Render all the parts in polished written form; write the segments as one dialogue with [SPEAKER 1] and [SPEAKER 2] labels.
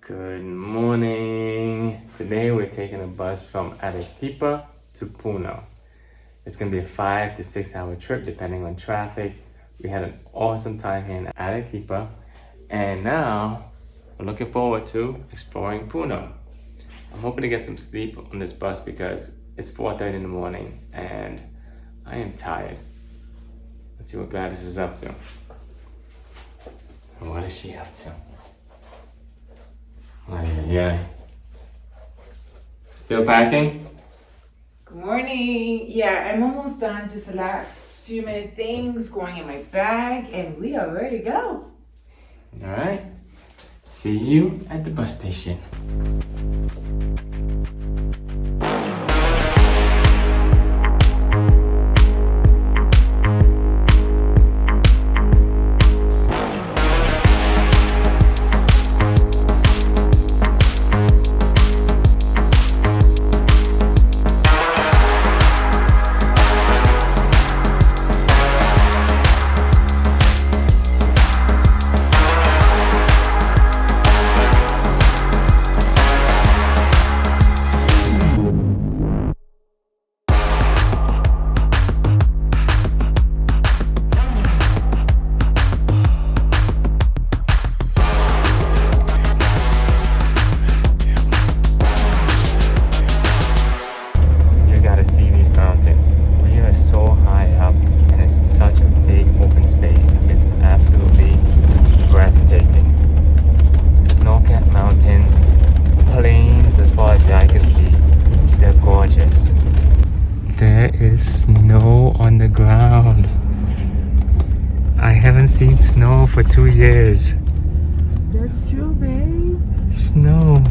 [SPEAKER 1] Good morning. Today we're taking a bus from Arequipa to Puno. It's gonna be a 5 to 6 hour trip depending on traffic. We had an awesome time here in Arequipa, and now we're looking forward to exploring Puno. I'm hoping to get some sleep on this bus because it's 4:30 in the morning and I am tired. Let's see what Gladys is up to. What is she up to? Yeah. Still packing?
[SPEAKER 2] Good morning. Yeah, I'm almost done. Just the last few minute things going in my bag, and we are ready to go.
[SPEAKER 1] All right. See you at the bus station. There is snow on the ground. I haven't seen snow for 2 years.
[SPEAKER 2] That's true, babe.
[SPEAKER 1] Snow.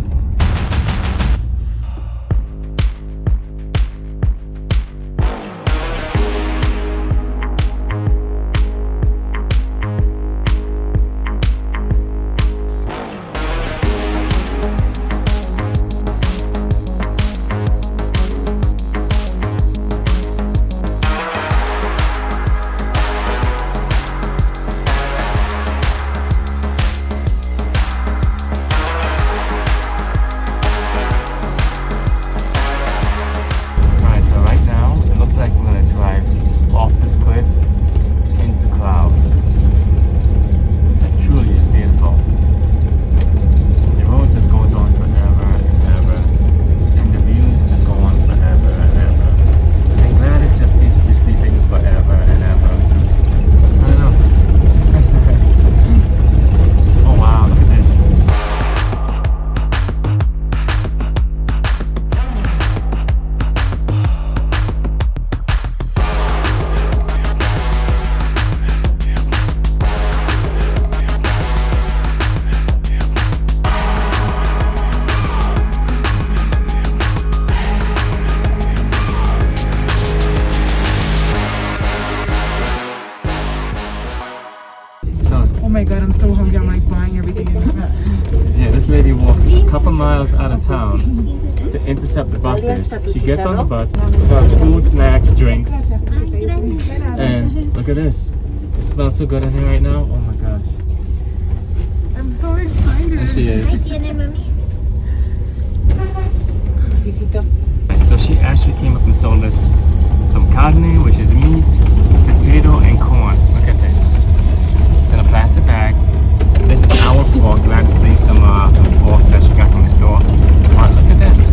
[SPEAKER 2] my god, I'm so hungry. I'm like buying everything in the back.
[SPEAKER 1] Yeah, this lady walks a couple miles out of town to intercept the buses. She gets on the bus, sells food, snacks, drinks, and look at this. It smells so good in here right now. Oh my gosh.
[SPEAKER 2] I'm so excited.
[SPEAKER 1] There she is. So she actually came up and sold us some carne, which is meat, potato, and corn. Look at this. It's in a plastic bag. This is our fork. Glad to save some forks that she got from the store. But look at this.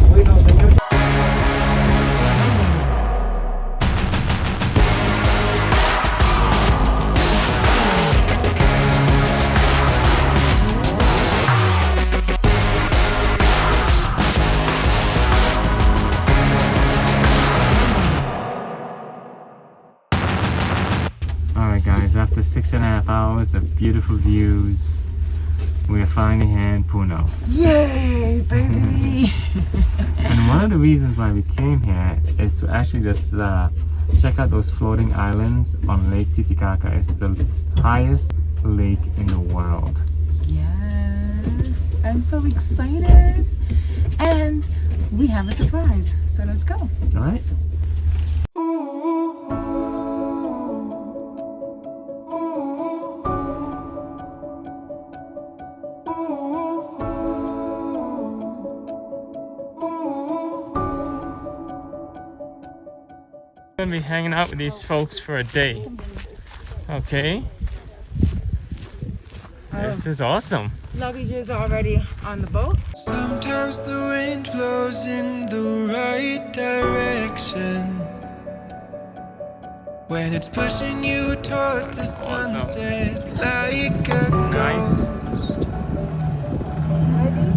[SPEAKER 1] Alright guys, after 6.5 hours of beautiful views, we are finally here in Puno.
[SPEAKER 2] Yay, baby!
[SPEAKER 1] And one of the reasons why we came here is to actually just check out those floating islands on Lake Titicaca. It's the highest lake in the world.
[SPEAKER 2] Yes, I'm so excited. And we have a surprise, so let's go.
[SPEAKER 1] All right. I'm gonna be hanging out with these folks for a day. Okay. This is awesome.
[SPEAKER 2] Luggage is already on the boat.
[SPEAKER 3] Sometimes the wind blows in the right direction when it's pushing you towards the sunset like a ghost.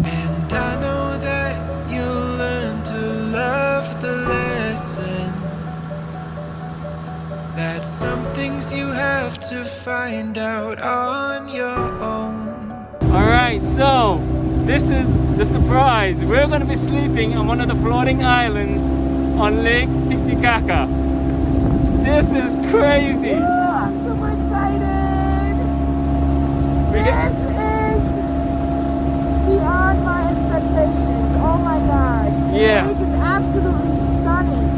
[SPEAKER 3] And I know that you'll learn to love the lesson, that some things you have to find out on your own.
[SPEAKER 1] All right, so this is the surprise. We're gonna be sleeping on one of the floating islands on Lake Titicaca. This is crazy.
[SPEAKER 2] Oh, I'm super excited. This is beyond my expectations. Oh my gosh.
[SPEAKER 1] Yeah.
[SPEAKER 2] The lake is absolutely stunning.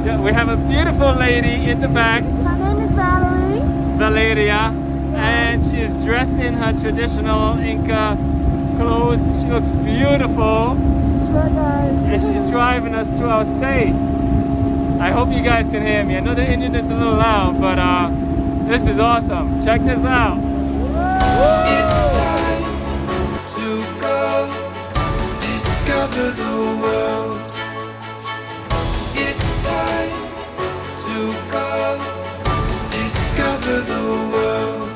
[SPEAKER 1] Yeah, we have a beautiful lady in the back,
[SPEAKER 2] My name is Valerie.
[SPEAKER 1] Valeria, and she is dressed in her traditional Inca clothes. She looks beautiful,
[SPEAKER 2] She sure does.
[SPEAKER 1] and she's driving us to our stay. I hope you guys can hear me. I know the engine is a little loud, but this is awesome. Check this out.
[SPEAKER 3] It's time to go discover the world. It's time to go discover the world.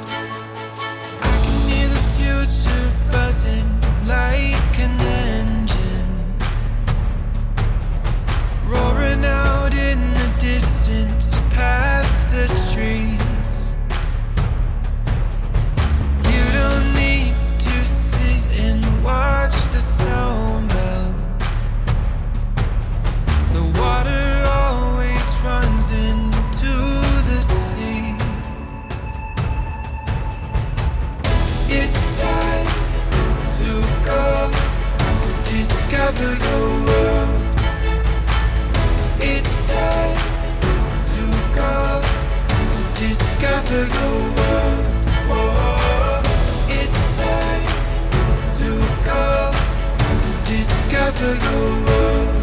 [SPEAKER 3] I can hear the future buzzing like an engine, roaring out in the distance past the trees. You don't need to sit and watch the snow melt. The water always runs into the sea. It's time to go discover the world. It's time to go discover the world. Whoa. It's time to go discover the world.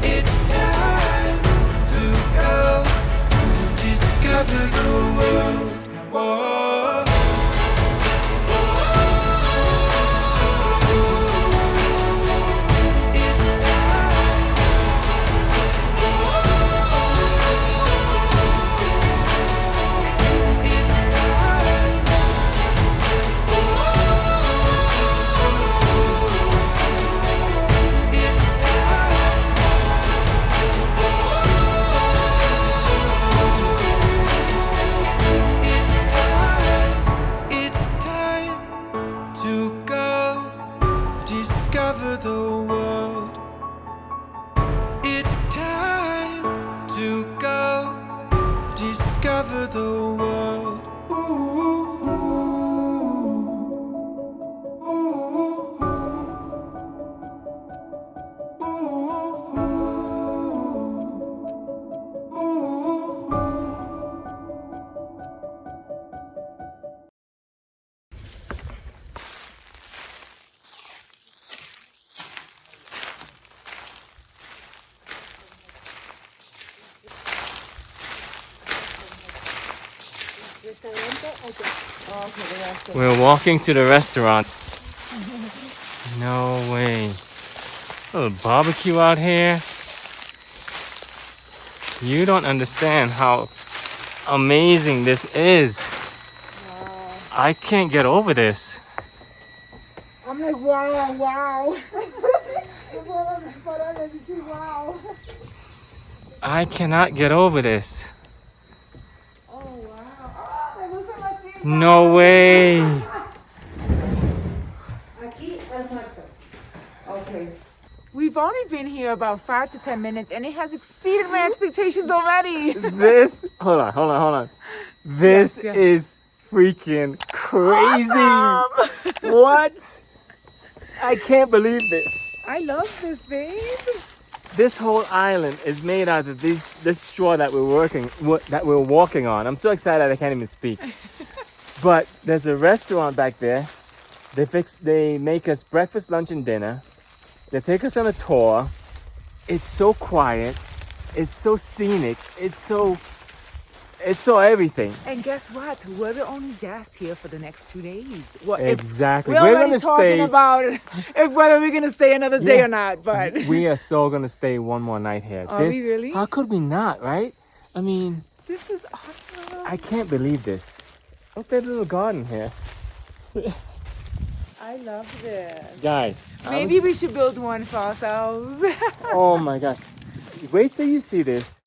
[SPEAKER 3] It's time to go discover the world. Whoa. It's time. It's time. It's time. It's time. It's time to go discover the world. It's time to go discover the world.
[SPEAKER 1] We're walking to the restaurant. No way. A little barbecue out here. You don't understand how amazing this is. I can't get over this.
[SPEAKER 2] I'm like, wow, wow. Wow.
[SPEAKER 1] I cannot get over this.
[SPEAKER 2] Oh, wow. Oh, me gusta la cita.
[SPEAKER 1] No way.
[SPEAKER 2] Aquí almuerzo. Okay. We've only been here about 5 to 10 minutes and it has exceeded my expectations already.
[SPEAKER 1] This, hold on. This
[SPEAKER 2] Yes, yes.
[SPEAKER 1] is freaking crazy.
[SPEAKER 2] Awesome!
[SPEAKER 1] What? I can't believe this.
[SPEAKER 2] I love this, babe.
[SPEAKER 1] This whole island is made out of this straw that we're walking on. I'm so excited I can't even speak. But there's a restaurant back there. They make us breakfast, lunch, and dinner. They take us on a tour. It's so quiet. It's so scenic. It's so everything.
[SPEAKER 2] And guess what? We're the only guests here for the next 2 days. Well,
[SPEAKER 1] Exactly.
[SPEAKER 2] We're
[SPEAKER 1] We're
[SPEAKER 2] already
[SPEAKER 1] gonna
[SPEAKER 2] talking
[SPEAKER 1] stay.
[SPEAKER 2] about if whether we're gonna stay another day
[SPEAKER 1] Yeah.
[SPEAKER 2] or not. But
[SPEAKER 1] We are so gonna stay one more night here.
[SPEAKER 2] Are we really?
[SPEAKER 1] How could we not, right? I mean,
[SPEAKER 2] this is awesome.
[SPEAKER 1] I can't believe this. Look at that little garden here.
[SPEAKER 2] I love this.
[SPEAKER 1] Guys.
[SPEAKER 2] Maybe we should build one for ourselves.
[SPEAKER 1] Oh my gosh. Wait till you see this.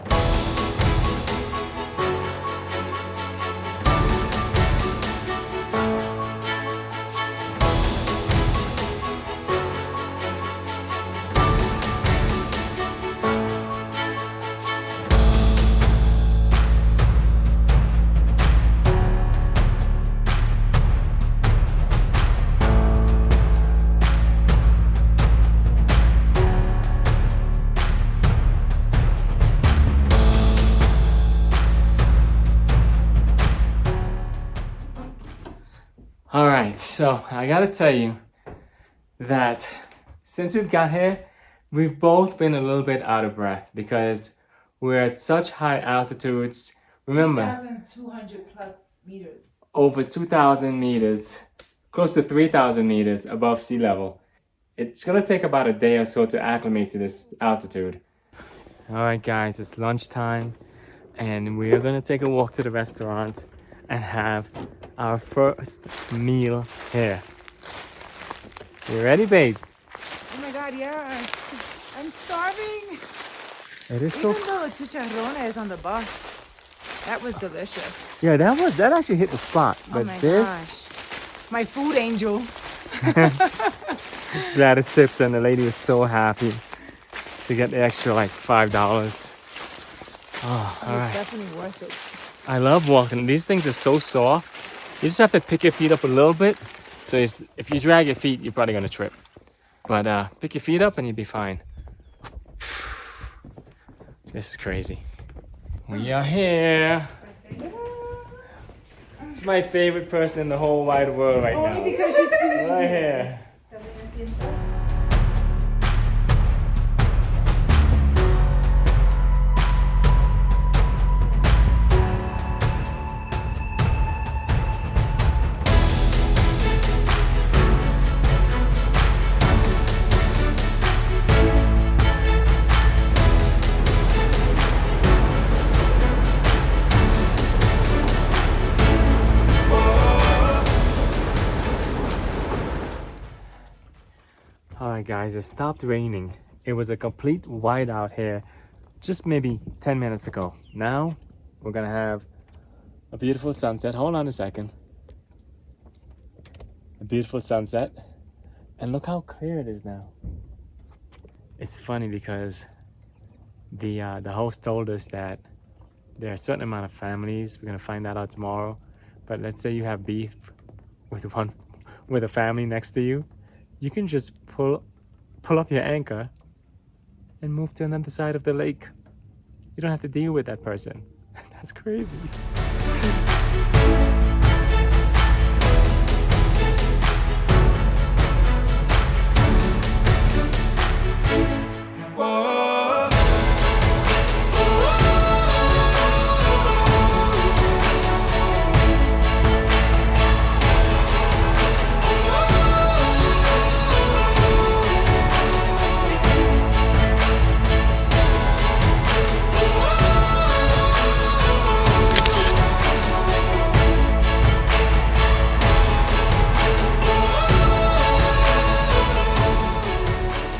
[SPEAKER 1] All right, so I gotta tell you that since we've got here, we've both been a little bit out of breath because we're at such high altitudes. Remember,
[SPEAKER 2] 1,200 plus meters.
[SPEAKER 1] over 2,000 meters, close to 3,000 meters above sea level. It's gonna take about a day or so to acclimate to this altitude. All right, guys, it's lunchtime, and we are gonna take a walk to the restaurant and have our first meal here. You ready, babe?
[SPEAKER 2] Oh my God, yes. I'm starving.
[SPEAKER 1] It is so.
[SPEAKER 2] Even though the chicharrón is on the bus, that was delicious.
[SPEAKER 1] Yeah, that actually hit the spot.
[SPEAKER 2] Oh
[SPEAKER 1] But
[SPEAKER 2] my
[SPEAKER 1] this,
[SPEAKER 2] gosh. My food angel.
[SPEAKER 1] Gladys tipped, and the lady was so happy to get the extra like $5. Oh, all
[SPEAKER 2] It's
[SPEAKER 1] right.
[SPEAKER 2] definitely worth it.
[SPEAKER 1] I love walking. These things are so soft. You just have to pick your feet up a little bit. So if you drag your feet, you're probably gonna trip. But pick your feet up and you'll be fine. This is crazy. We are here. It's my favorite person in the whole wide world right now.
[SPEAKER 2] Only because she's
[SPEAKER 1] Right here. Alright guys, it stopped raining. It was a complete whiteout here just maybe 10 minutes ago. Now we're gonna have a beautiful sunset. Hold on a second. A beautiful sunset. And look how clear it is now. It's funny because the host told us that there are a certain amount of families. We're gonna find that out tomorrow. But let's say you have beef with a family next to you. You can just pull up your anchor and move to another side of the lake. You don't have to deal with that person. That's crazy.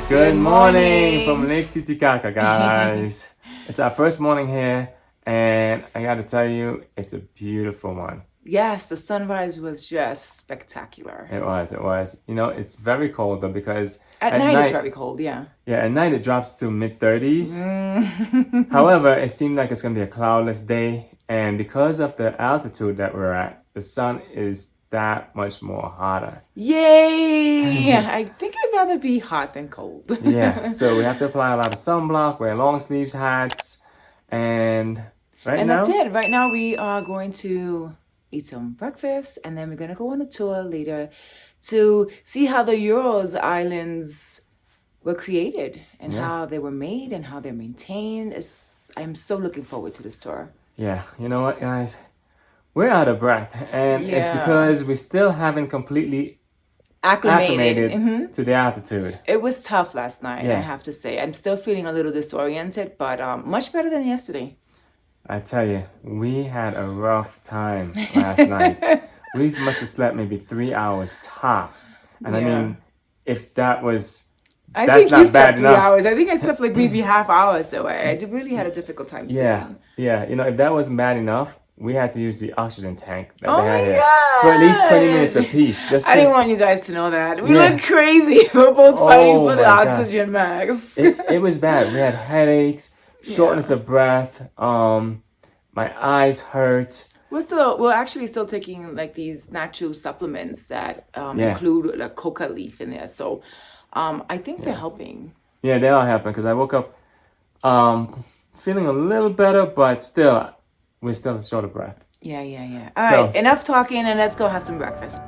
[SPEAKER 1] Good morning from Lake Titicaca, guys. It's our first morning here, and I gotta tell you, it's a beautiful one.
[SPEAKER 2] Yes, the sunrise was just spectacular.
[SPEAKER 1] It was. You know, it's very cold though because
[SPEAKER 2] At night it's very cold, yeah.
[SPEAKER 1] Yeah, at night it drops to mid-30s. However, it seemed like it's gonna be a cloudless day, And because of the altitude that we're at, the sun is that much more hotter.
[SPEAKER 2] Yay! I think I'd rather be hot than cold.
[SPEAKER 1] Yeah, so we have to apply a lot of sunblock, wear long sleeves hats, and
[SPEAKER 2] That's it. Right now we are going to eat some breakfast, and then we're gonna go on a tour later to see how the Urals Islands were created and how they were made and how they're maintained. I'm so looking forward to this tour.
[SPEAKER 1] Yeah, you know what, guys? We're out of breath, and it's because we still haven't completely acclimated to the altitude.
[SPEAKER 2] It was tough last night, I have to say. I'm still feeling a little disoriented, but much better than yesterday.
[SPEAKER 1] I tell you, we had a rough time last night. We must have slept maybe 3 hours tops. And I mean, if that was...
[SPEAKER 2] I
[SPEAKER 1] that's
[SPEAKER 2] think
[SPEAKER 1] not
[SPEAKER 2] you
[SPEAKER 1] bad
[SPEAKER 2] slept 3
[SPEAKER 1] enough.
[SPEAKER 2] hours. I think I slept like maybe half hour, so I really had a difficult time sleeping.
[SPEAKER 1] Yeah. You know, if that wasn't bad enough, we had to use the oxygen tank that they had here
[SPEAKER 2] God.
[SPEAKER 1] for at least 20 minutes apiece. Just
[SPEAKER 2] I didn't want you guys to know that. We look crazy. We're both fighting for the oxygen max.
[SPEAKER 1] It was bad. We had headaches, shortness of breath. My eyes hurt.
[SPEAKER 2] We're actually still taking like these natural supplements that include like coca leaf in there. So I think they're helping.
[SPEAKER 1] Yeah, they are helping because I woke up feeling a little better, but still, we're still short of breath.
[SPEAKER 2] Yeah. All right, enough talking and let's go have some breakfast.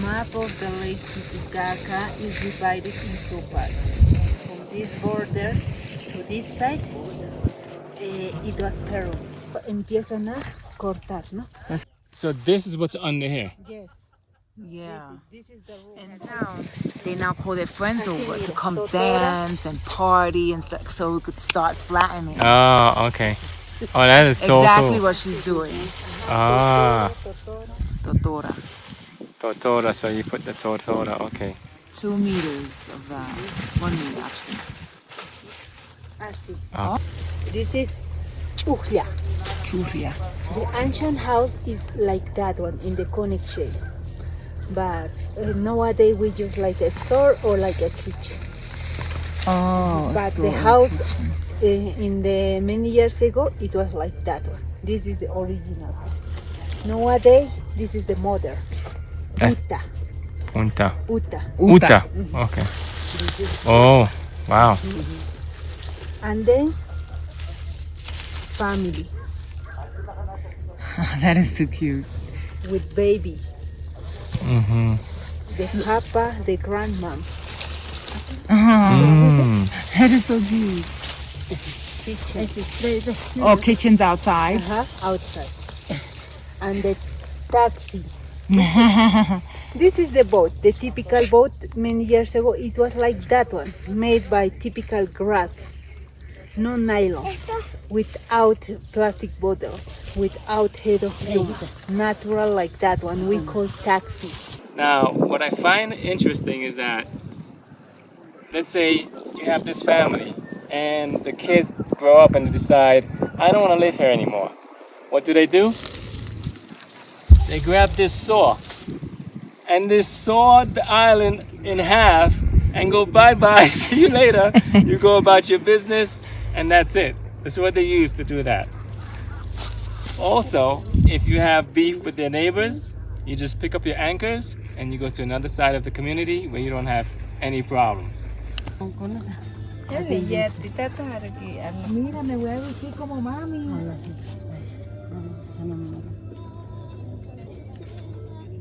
[SPEAKER 4] Map of the Lake Titicaca is divided in two parts. From this border to this side, it was Peru. Empiezan a cortar, ¿no?
[SPEAKER 1] So this is what's under here.
[SPEAKER 4] Yes.
[SPEAKER 2] Yeah.
[SPEAKER 4] This is the room.
[SPEAKER 2] In town, they now call their friends over to come dance and party and so we could start flattening.
[SPEAKER 1] Oh, okay. Oh, that is so
[SPEAKER 2] exactly
[SPEAKER 1] cool.
[SPEAKER 2] what she's doing.
[SPEAKER 1] Ah.
[SPEAKER 2] Totora.
[SPEAKER 1] Totora, so you put the totora, okay.
[SPEAKER 2] 2 meters of 1 meter actually.
[SPEAKER 4] Así.
[SPEAKER 1] Oh.
[SPEAKER 4] This is Churria.
[SPEAKER 2] Churria.
[SPEAKER 4] The ancient house is like that one in the conic shape. But nowadays we use like a store or like a kitchen.
[SPEAKER 2] Oh,
[SPEAKER 4] but the house in the many years ago it was like that one. This is the original house. Nowadays this is the modern. Uta.
[SPEAKER 1] Uta.
[SPEAKER 4] Mm-hmm.
[SPEAKER 1] Okay. Oh, wow.
[SPEAKER 4] Mm-hmm. And then family.
[SPEAKER 2] That is so cute.
[SPEAKER 4] With baby.
[SPEAKER 1] Mm-hmm.
[SPEAKER 4] The papa, the grandma.
[SPEAKER 2] That is so cute.
[SPEAKER 4] Kitchen.
[SPEAKER 2] Oh, kitchen's outside.
[SPEAKER 4] Outside. And the taxi. This is the boat, the typical boat. Many years ago it was like that one, made by typical grass, no nylon, without plastic bottles, without head of paint, natural like that one, we call taxi.
[SPEAKER 1] Now, what I find interesting is that, let's say you have this family and the kids grow up and decide, I don't want to live here anymore. What do? They grab this saw and they saw the island in half and go bye-bye, see you later. You go about your business and that's it. That's what they use to do that. Also, if you have beef with their neighbors, you just pick up your anchors and you go to another side of the community where you don't have any problems.
[SPEAKER 2] Mira, me voy a vestir como mami.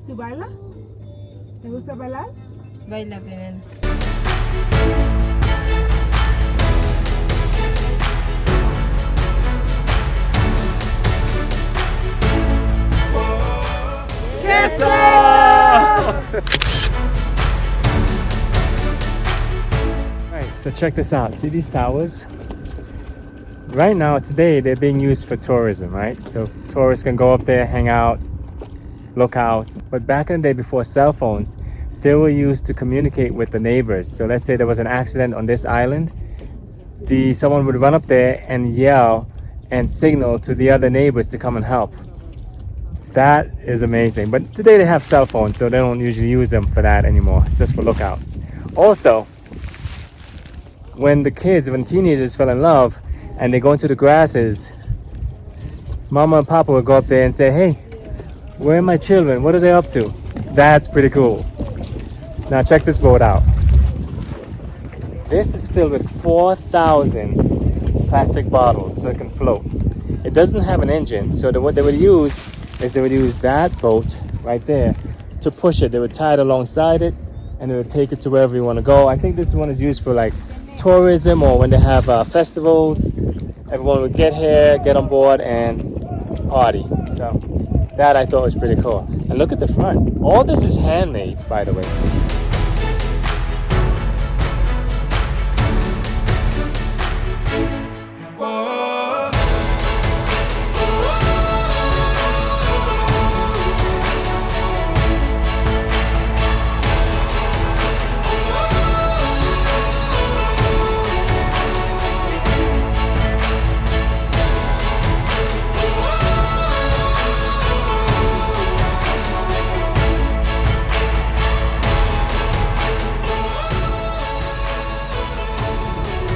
[SPEAKER 2] ¿Tú bailas? ¿Te gusta bailar?
[SPEAKER 5] Baila bien.
[SPEAKER 1] Alright, so check this out. See these towers? Right now, today, they're being used for tourism, right? So tourists can go up there, hang out, look out. But back in the day before cell phones, they were used to communicate with the neighbors. So let's say there was an accident on this island. Someone would run up there and yell and signal to the other neighbors to come and help. That is amazing. But today they have cell phones, so they don't usually use them for that anymore. It's just for lookouts. Also, when teenagers fell in love and they go into the grasses, Mama and Papa would go up there and say, hey, where are my children? What are they up to? That's pretty cool. Now check this boat out. This is filled with 4,000 plastic bottles so it can float. It doesnn't have an engine, so what they would use is they would use that boat right there to push it. They would tie it alongside it and they would take it to wherever you want to go. I think this one is used for like tourism or when they have festivals. Everyone would get here, get on board and party. So that I thought was pretty cool. And look at the front. All this is handmade, by the way.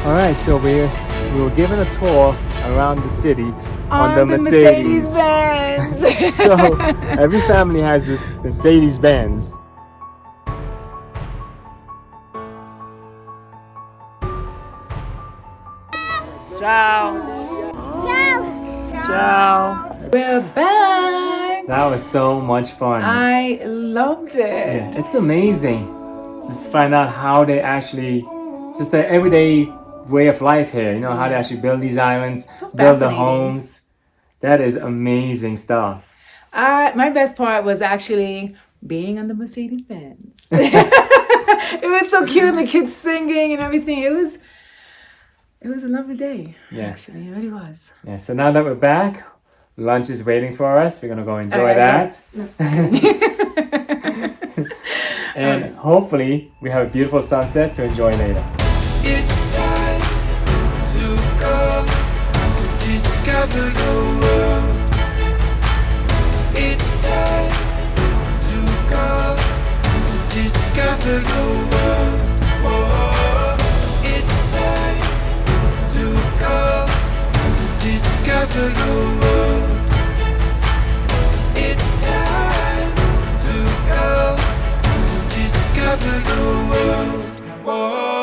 [SPEAKER 1] Alright, so we were given a tour around the city on the Mercedes.
[SPEAKER 2] Mercedes-Benz.
[SPEAKER 1] So every family has this Mercedes-Benz. Ciao. Ciao. Ciao.
[SPEAKER 2] We're back.
[SPEAKER 1] That was so much fun.
[SPEAKER 2] I loved it.
[SPEAKER 1] Yeah, it's amazing. Just find out how they actually, just the everyday way of life here, you know, how they actually build these islands,
[SPEAKER 2] So
[SPEAKER 1] build the
[SPEAKER 2] fascinating.
[SPEAKER 1] homes. That is amazing stuff.
[SPEAKER 2] My best part was actually being on the Mercedes-Benz. It was so cute, the kids singing and everything. It was a lovely day.
[SPEAKER 1] Yeah.
[SPEAKER 2] Actually, it really was.
[SPEAKER 1] Yeah, so now that we're back, lunch is waiting for us. We're gonna go enjoy that. And hopefully we have a beautiful sunset to enjoy later.
[SPEAKER 3] It's time to go discover the world. It's time to go discover the world. Whoa. It's time to go discover the world. It's time to go discover the world. Whoa.